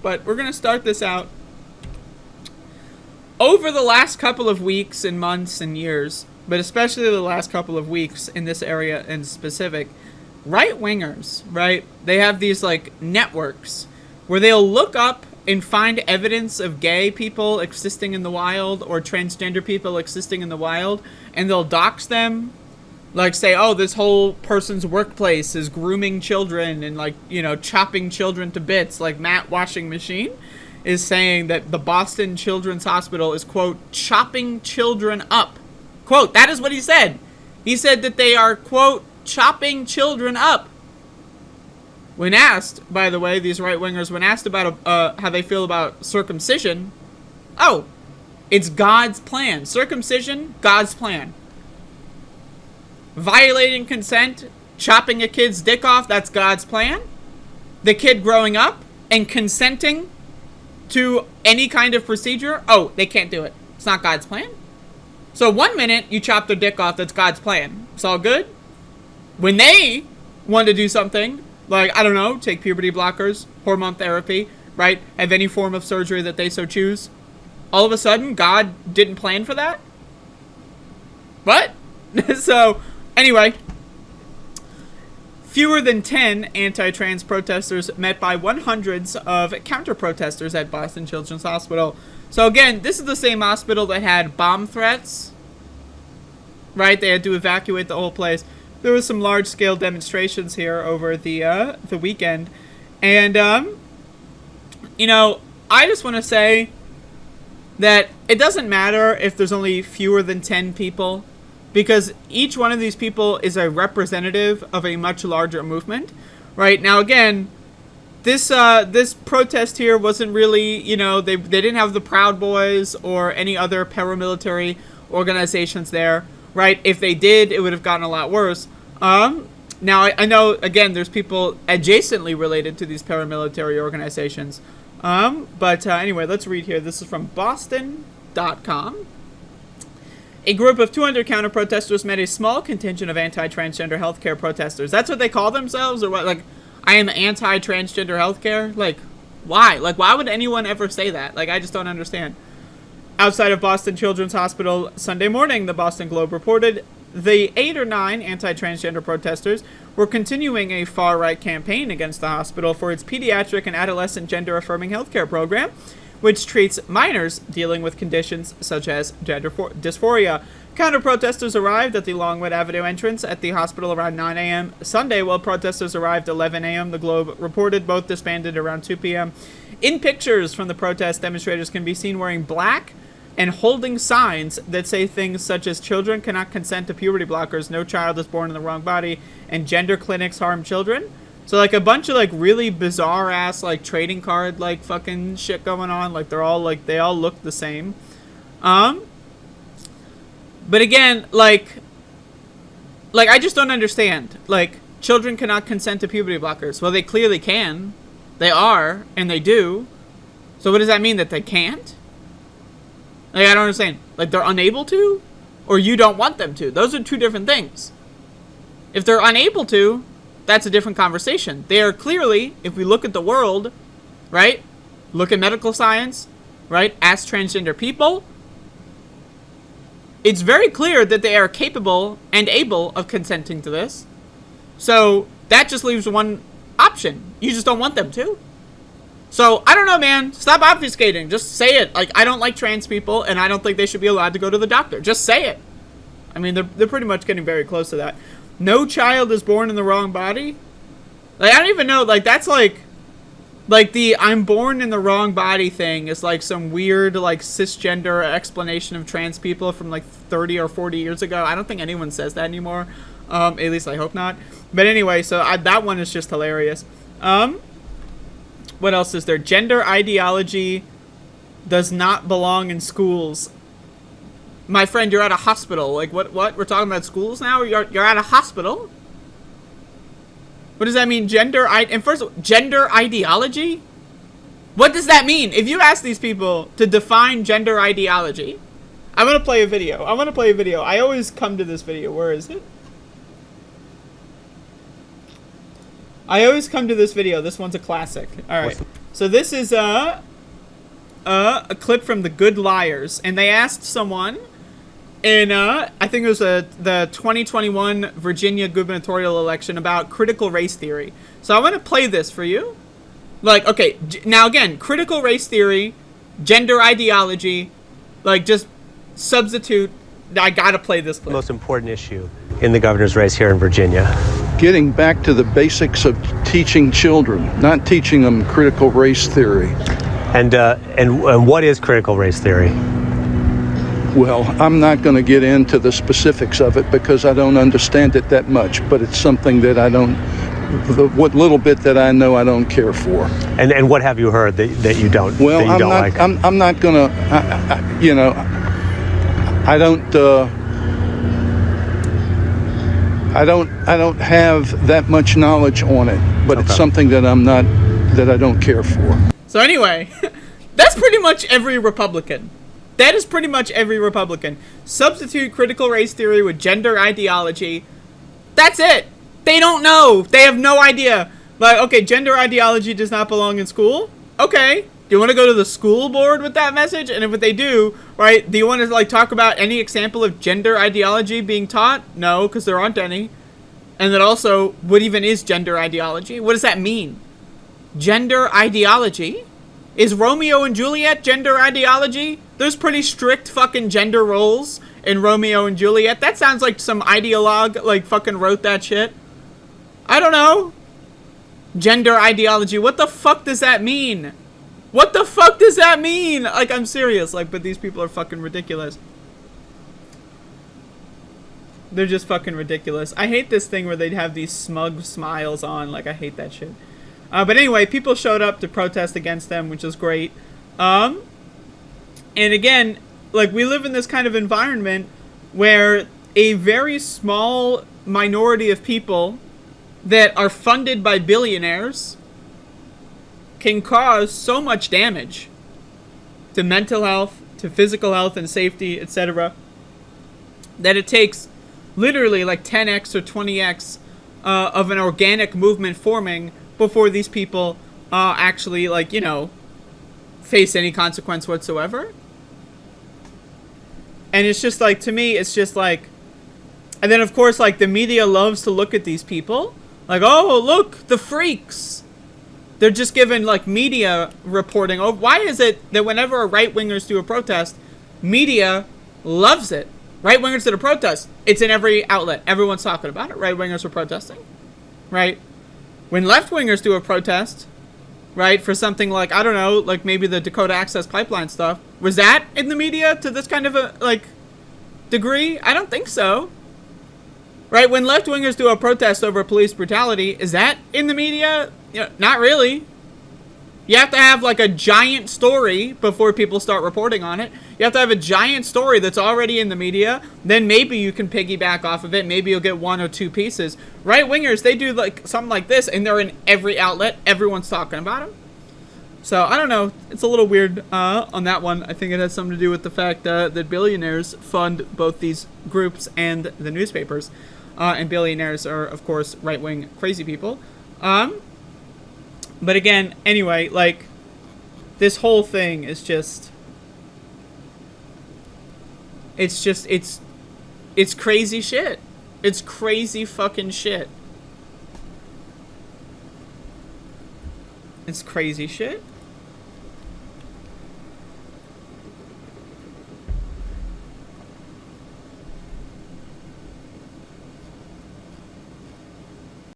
But we're going to start this out. Over the last couple of weeks and months and years, but especially the last couple of weeks in this area in specific, right-wingers, right? They have these, like, networks where they'll look up and find evidence of gay people existing in the wild or transgender people existing in the wild, and they'll dox them. Like, say, oh, this whole person's workplace is grooming children and, like, you know, chopping children to bits. Like Matt Washing Machine is saying that the Boston Children's Hospital is, quote, chopping children up. Quote, that is what he said. He said that they are, quote, chopping children up. When asked, by the way, these right-wingers, when asked about how they feel about circumcision, oh, it's God's plan. Circumcision, God's plan. Violating consent, chopping a kid's dick off, that's God's plan. The kid growing up and consenting to any kind of procedure, oh, they can't do it. It's not God's plan. So 1 minute, you chop their dick off, that's God's plan. It's all good. When they want to do something, like, I don't know, take puberty blockers, hormone therapy, right? Have any form of surgery that they so choose. All of a sudden, God didn't plan for that? What? So, anyway, fewer than 10 anti-trans protesters met by hundreds of counter-protesters at Boston Children's Hospital. So again, this is the same hospital that had bomb threats, right? They had to evacuate the whole place. There was some large-scale demonstrations here over the weekend. And, you know, I just want to say that it doesn't matter if there's only fewer than 10 people, because each one of these people is a representative of a much larger movement, right? Now, again, this protest here wasn't really, you know, they didn't have the Proud Boys or any other paramilitary organizations there, right? If they did, it would have gotten a lot worse. Now, I know, again, there's people adjacently related to these paramilitary organizations. But anyway, let's read here. This is from Boston.com. A group of 200 counter-protesters met a small contingent of anti-transgender healthcare protesters. That's what they call themselves? Or what? Like, I am anti-transgender healthcare? Like, why? Like, why would anyone ever say that? Like, I just don't understand. Outside of Boston Children's Hospital Sunday morning, the Boston Globe reported the 8 or 9 anti-transgender protesters were continuing a far-right campaign against the hospital for its pediatric and adolescent gender-affirming healthcare program, which treats minors dealing with conditions such as gender dysphoria. Counter-protesters arrived at the Longwood Avenue entrance at the hospital around 9 a.m. Sunday, while protesters arrived 11 a.m. The Globe reported both disbanded around 2 p.m. In pictures from the protest, demonstrators can be seen wearing black and holding signs that say things such as children cannot consent to puberty blockers, no child is born in the wrong body, and gender clinics harm children. So, like, a bunch of, like, really bizarre-ass, like, trading card, like, fucking shit going on. Like, they're all, like, they all look the same. But again, like, I just don't understand. Like, children cannot consent to puberty blockers. Well, they clearly can. They are, and they do. So what does that mean, that they can't? Like, I don't understand. Like, they're unable to? Or you don't want them to? Those are two different things. If they're unable to, that's a different conversation. They are clearly, if we look at the world, right? Look at medical science, right? Ask transgender people. It's very clear that they are capable and able of consenting to this. So that just leaves one option. You just don't want them to. So, I don't know, man. Stop obfuscating. Just say it. Like, I don't like trans people, and I don't think they should be allowed to go to the doctor. Just say it. I mean, they're pretty much getting very close to that. No child is born in the wrong body? Like, I don't even know. Like, that's like the I'm born in the wrong body thing is like some weird, like, cisgender explanation of trans people from, like, 30 or 40 years ago. I don't think anyone says that anymore. At least I hope not. But anyway, so that one is just hilarious. What else is there? Gender ideology does not belong in schools. My friend, you're at a hospital. Like, what? We're talking about schools now? You're at a hospital? What does that mean? And first, gender ideology? What does that mean? If you ask these people to define gender ideology, I'm going to play a video. I always come to this video. Where is it? I always come to this video. This one's a classic. All right. So this is a clip from The Good Liars, and they asked someone in I think it was the 2021 Virginia gubernatorial election about critical race theory. So I want to play this for you. Like, okay, now again, critical race theory, gender ideology, like just substitute. I gotta play this clip. Most important issue in the governor's race here in Virginia. Getting back to the basics of teaching children, not teaching them critical race theory. And what is critical race theory? Well, I'm not going to get into the specifics of it because I don't understand it that much, but it's something that what little bit that I know I don't care for. And what have you heard that you don't? Well, that you don't like? I'm not going to, I don't have that much knowledge on it, but It's something that I don't care for. So anyway, that's pretty much every Republican. That is pretty much every Republican. Substitute critical race theory with gender ideology. That's it. They don't know. They have no idea. Like, okay, gender ideology does not belong in school. Okay. Do you want to go to the school board with that message? And if they do, right, do you want to like talk about any example of gender ideology being taught? No, because there aren't any. And then also, what even is gender ideology? What does that mean? Gender ideology? Is Romeo and Juliet gender ideology? There's pretty strict fucking gender roles in Romeo and Juliet. That sounds like some ideologue like fucking wrote that shit. I don't know. Gender ideology. What the fuck does that mean? What the fuck does that mean? Like, I'm serious. Like, but these people are fucking ridiculous. They're just fucking ridiculous. I hate this thing where they'd have these smug smiles on. Like, I hate that shit. But anyway, people showed up to protest against them, which is great. And again, like, we live in this kind of environment where a very small minority of people that are funded by billionaires can cause so much damage to mental health, to physical health and safety, etc., that it takes literally like 10x or 20x of an organic movement forming before these people actually, like, you know, face any consequence whatsoever. And it's just like, to me, it's just like, and then of course, like, the media loves to look at these people like, oh, look, the freaks. They're just given like media reporting. Oh, why is it that whenever right-wingers do a protest, media loves it? Right-wingers did a protest. It's in every outlet. Everyone's talking about it. Right-wingers are protesting, right? When left-wingers do a protest, right, for something like, I don't know, like maybe the Dakota Access Pipeline stuff, was that in the media to this kind of a, like, degree? I don't think so. Right, when left-wingers do a protest over police brutality, is that in the media? You know, not really. You have to have, like, a giant story before people start reporting on it. You have to have a giant story that's already in the media. Then maybe you can piggyback off of it. Maybe you'll get one or two pieces. Right-wingers, they do, like, something like this, and they're in every outlet. Everyone's talking about them. So, I don't know. It's a little weird on that one. I think it has something to do with the fact that billionaires fund both these groups and the newspapers. And billionaires are, of course, right-wing crazy people. But again, anyway, like, this whole thing is just... It's crazy shit. It's crazy fucking shit. It's crazy shit.